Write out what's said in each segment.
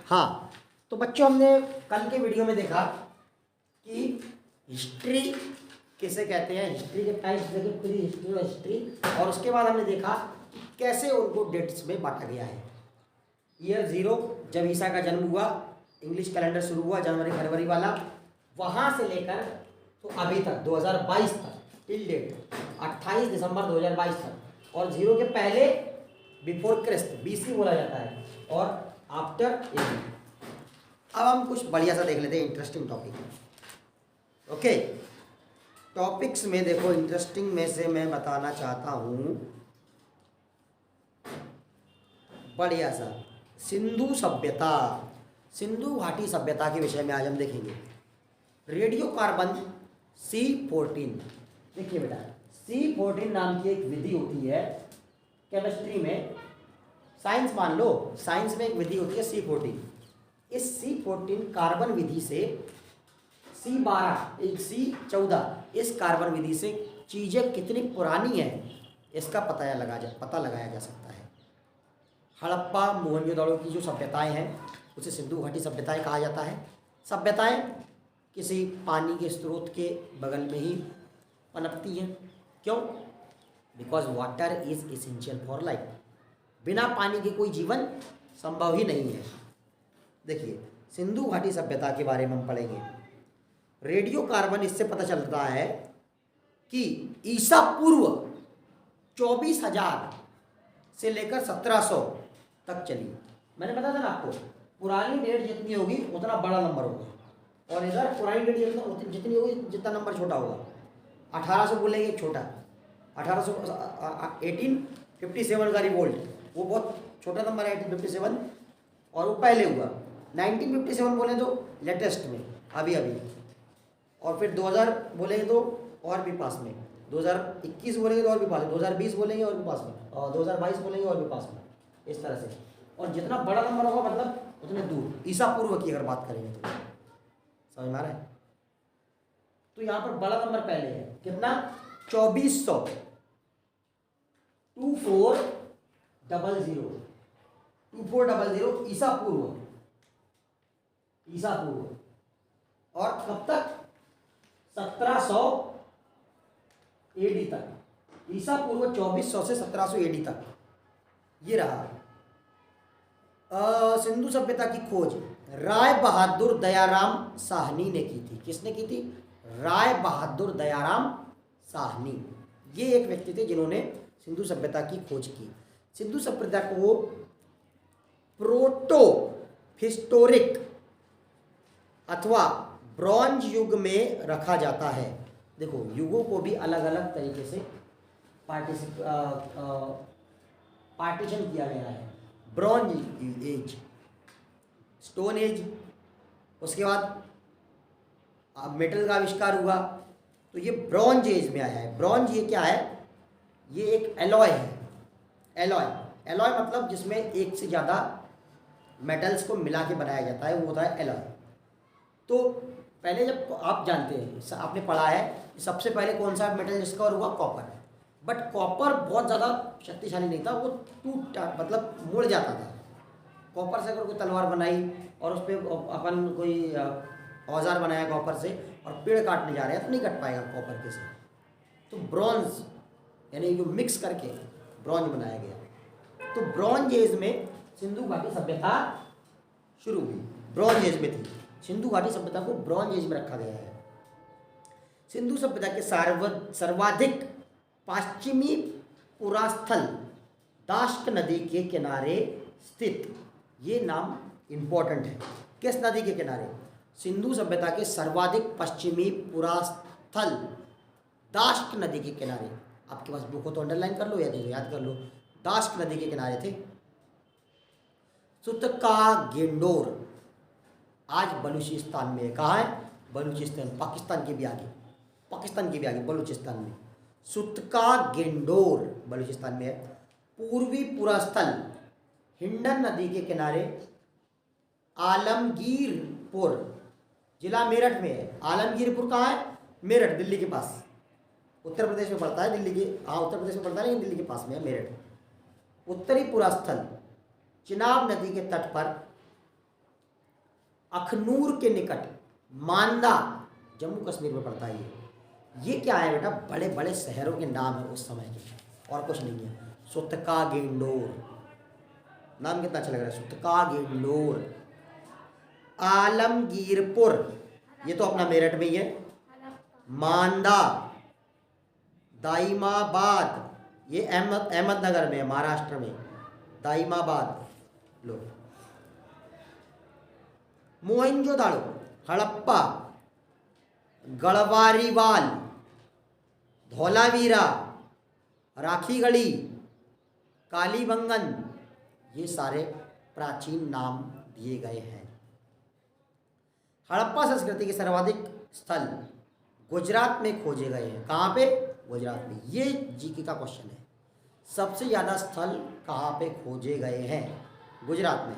हाँ, तो बच्चों हमने कल के वीडियो में देखा कि हिस्ट्री किसे कहते हैं, हिस्ट्री के टाइप्स देखे, प्री हिस्ट्री और हिस्ट्री, और उसके बाद हमने देखा कैसे उनको डेट्स में बांटा गया है। ईयर 0 जब ईसा का जन्म हुआ, इंग्लिश कैलेंडर शुरू हुआ जनवरी फरवरी वाला, वहाँ से लेकर तो अभी तक 2022 तक टिल डेट 28 दिसंबर 2022 तक, और 0 के पहले बिफोर क्रिस्ट BC बोला जाता है, और आफ्टर AD। अब हम कुछ बढ़िया सा देख लेते हैं इंटरेस्टिंग टॉपिक। ओके, टॉपिक्स में देखो इंटरेस्टिंग में से मैं बताना चाहता हूँ बढ़िया सा सिंधु सभ्यता, सिंधु घाटी सभ्यता के विषय में आज हम देखेंगे। रेडियो कार्बन C14, देखिए बेटा C14 नाम की एक विधि होती है केमिस्ट्री में, साइंस मान लो, साइंस में एक विधि होती है C14। इस C14 कार्बन विधि से C12 एक C14 इस कार्बन विधि से चीज़ें कितनी पुरानी हैं इसका पता लगाया जा सकता है। हड़प्पा मोहनजोदड़ो की जो सभ्यताएं हैं उसे सिंधु घाटी सभ्यताएं कहा जाता है। सभ्यताएं किसी पानी के स्रोत के बगल में ही पनपती हैं। क्यों? Because water is essential for life. बिना पानी के कोई जीवन संभव ही नहीं है। देखिए सिंधु घाटी सभ्यता के बारे में हम पढ़ेंगे। रेडियो कार्बन इससे पता चलता है कि ईसा पूर्व 24,000 से लेकर 1700 तक चली। मैंने बताया था ना आपको, पुरानी डेट जितनी होगी उतना बड़ा नंबर होगा, और इधर पुरानी डेट जितनी होगी जितना नंबर छोटा होगा। 1800 बोलेंगे छोटा, 1857 का रिवोल्ट वो बहुत छोटा नंबर है 1857, और वो पहले हुआ। 1957 बोले तो लेटेस्ट में अभी, और फिर 2000 बोलेंगे तो और भी पास में, 2021 बोलेंगे तो और भी पास में, 2020 बोलेंगे और भी पास में, और 2022 बोलेंगे और भी पास में, इस तरह से। और जितना बड़ा नंबर होगा मतलब उतने दूर। ईसा पूर्व की अगर बात करेंगे तो समझ में आ रहा है। तो यहाँ पर बड़ा नंबर पहले है, कितना? 2400, 2400 ईसा पूर्व। और कब तक? 1700 AD तक। ईसा पूर्व 2400 से 1700 AD तक ये रहा। सिंधु सभ्यता की खोज राय बहादुर दयाराम साहनी ने की थी। किसने की थी? राय बहादुर दयाराम साहनी। ये एक व्यक्ति थे जिन्होंने सिंधु सभ्यता की खोज की। सिंधु सभ्यता को प्रोटो हिस्टोरिक अथवा ब्रॉन्ज युग में रखा जाता है। देखो युगों को भी अलग अलग तरीके से पार्टीशन किया गया है। ब्रॉन्ज एज, स्टोन एज, उसके बाद मेटल का आविष्कार हुआ तो ये ब्रॉन्ज एज में आया है। ब्रॉन्ज ये क्या है? ये एक एलॉय है। एलॉय मतलब जिसमें एक से ज़्यादा मेटल्स को मिला के बनाया जाता है, वो होता है एलॉय। तो पहले जब आप जानते हैं, आपने पढ़ा है, सबसे पहले कौन सा मेटल डिस्कवर हुआ? कॉपर। बट कॉपर बहुत ज़्यादा शक्तिशाली नहीं था, वो टूटा, मतलब मुड़ जाता था। कॉपर से अगर कोई तलवार बनाई और उस पर अपन कोई औजार बनाया कॉपर से और पेड़ काटने जा रहे हैं तो नहीं कट पाएगा कॉपर के से। तो ब्रॉन्ज यानी जो मिक्स करके ब्रॉन्ज बनाया गया। तो ब्रॉन्ज एज में सिंधु घाटी सभ्यता शुरू हुई। ब्रॉन्ज एज में थी सिंधु घाटी सभ्यता को, ब्रॉन्ज एज में रखा गया है। सिंधु सभ्यता के सर्वाधिक पश्चिमी पुरास्थल दाश्क नदी के किनारे स्थित, ये नाम इंपॉर्टेंट है। किस नदी के किनारे? सिंधु सभ्यता के सर्वाधिक पश्चिमी पुरास्थल दाश्क नदी के किनारे। आपके पास बुक हो तो अंडरलाइन कर लो या याद कर लो। दाश्क नदी के किनारे थे। सुतका गेंडोर आज बलूचिस्तान में है। कहाँ है? बलूचिस्तान, पाकिस्तान के भी आगे बलूचिस्तान में। सुतका गेंडोर बलूचिस्तान में है। पूर्वी पुरास्थल हिंडन नदी के किनारे आलमगीरपुर, जिला मेरठ में है। आलमगीरपुर कहाँ है? मेरठ, दिल्ली के पास। उत्तर प्रदेश में पड़ता है, दिल्ली के, हाँ उत्तर प्रदेश में पड़ता है लेकिन दिल्ली के पास में है मेरठ। उत्तरी पुरास्थल चिनाब नदी के तट पर अखनूर के निकट मांदा, जम्मू कश्मीर में पड़ता है ये क्या है बेटा, बड़े बड़े शहरों के नाम है उस समय के, और कुछ नहीं है। सुतका गेंडोर, नाम कितना अच्छा लग रहा है, सुतका गेंडोर। आलमगीरपुर, ये तो अपना मेरठ में ही है। मांदा, दाइमाबाद, ये अहमदनगर में है, महाराष्ट्र में, दाइमाबाद। लो, मोहनजोदाड़ो, हड़प्पा, गढ़वारीवाल, धौलावीरा, राखीगढ़ी, कालीबंगन, ये सारे प्राचीन नाम दिए गए हैं। हड़प्पा संस्कृति के सर्वाधिक स्थल गुजरात में खोजे गए हैं। कहाँ पे? गुजरात में। ये जीके का क्वेश्चन है, सबसे ज़्यादा स्थल कहाँ पे खोजे गए हैं? गुजरात में।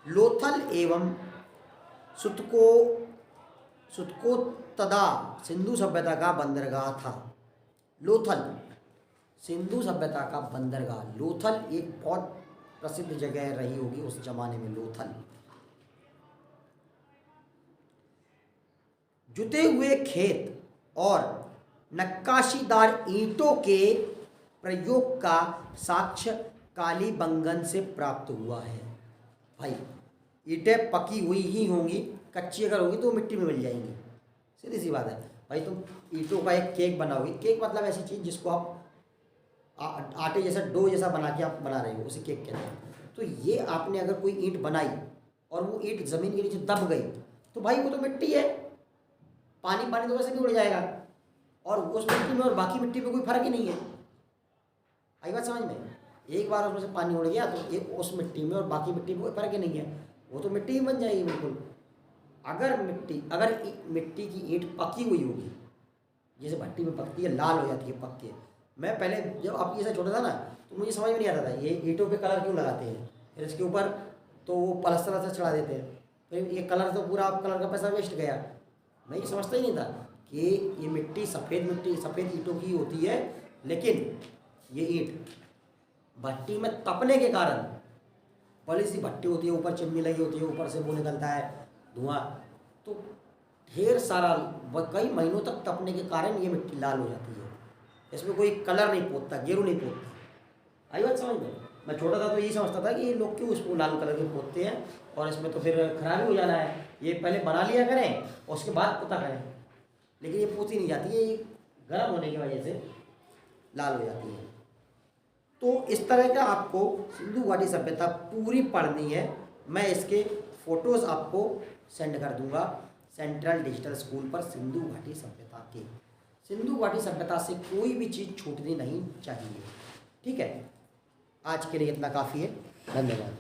लोथल एवं सुतकोतदा सिंधु सभ्यता का बंदरगाह था। लोथल सिंधु सभ्यता का बंदरगाह। लोथल एक बहुत प्रसिद्ध जगह रही होगी उस जमाने में, लोथल। जुते हुए खेत और नक्काशीदार ईंटों के प्रयोग का साक्ष्य कालीबंगन से प्राप्त हुआ है। भाई ईंटें पकी हुई ही होंगी, कच्ची अगर होगी तो मिट्टी में मिल जाएंगी, सीधी सी बात है। भाई तुम ईंटों का एक केक बनाओगे, केक मतलब ऐसी चीज़ जिसको आप आटे जैसा डो जैसा बना के आप बना रहे हो, उसे केक कहते हैं। तो ये आपने अगर कोई ईंट बनाई और वो ईंट ज़मीन के नीचे दब गई तो भाई वो तो मिट्टी है, पानी पानी तो वैसे भी उड़ जाएगा, और उस मिट्टी में और बाकी मिट्टी में कोई फर्क ही नहीं है। आई बात समझ में? एक बार उसमें से पानी उड़ गया तो एक उस मिट्टी में और बाकी मिट्टी में कोई फर्क ही नहीं है, वो तो मिट्टी ही बन जाएगी बिल्कुल। अगर मिट्टी की ईंट पकी हुई होगी, जैसे भट्टी में पकती है, लाल हो जाती है पक के। मैं पहले जब आप ये छोटा था ना तो मुझे समझ में नहीं आता था ये ईंटों पे कलर क्यों लगाते हैं, फिर इसके ऊपर तो वो पलस्तर से चढ़ा देते हैं, फिर ये कलर तो पूरा कलर का पैसा वेस्ट गया। मैं ये समझता ही नहीं था कि ये मिट्टी सफ़ेद ईंटों की होती है, लेकिन ये ईंट भट्टी में तपने के कारण, बड़ी सी भट्टी होती है, ऊपर चिमनी लगी होती है, ऊपर से वो निकलता है धुआं, तो ढेर सारा कई महीनों तक तपने के कारण ये मिट्टी लाल हो जाती है। इसमें कोई कलर नहीं पोतता, गेरू नहीं पोतता। आई बात समझ में? मैं छोटा था तो यही समझता था कि ये लोग क्यों इसको लाल कलर के पोतते हैं, और इसमें तो फिर खराब हो जाना है, ये पहले बना लिया करें और उसके बाद पोता करें। लेकिन ये पोती नहीं जाती है, ये गर्म होने की वजह से लाल हो जाती है। तो इस तरह का आपको सिंधु घाटी सभ्यता पूरी पढ़नी है। मैं इसके फ़ोटोज़ आपको सेंड कर दूंगा सेंट्रल डिजिटल स्कूल पर, सिंधु घाटी सभ्यता के। सिंधु घाटी सभ्यता से कोई भी चीज़ छूटनी नहीं चाहिए। ठीक है, आज के लिए इतना काफ़ी है। धन्यवाद।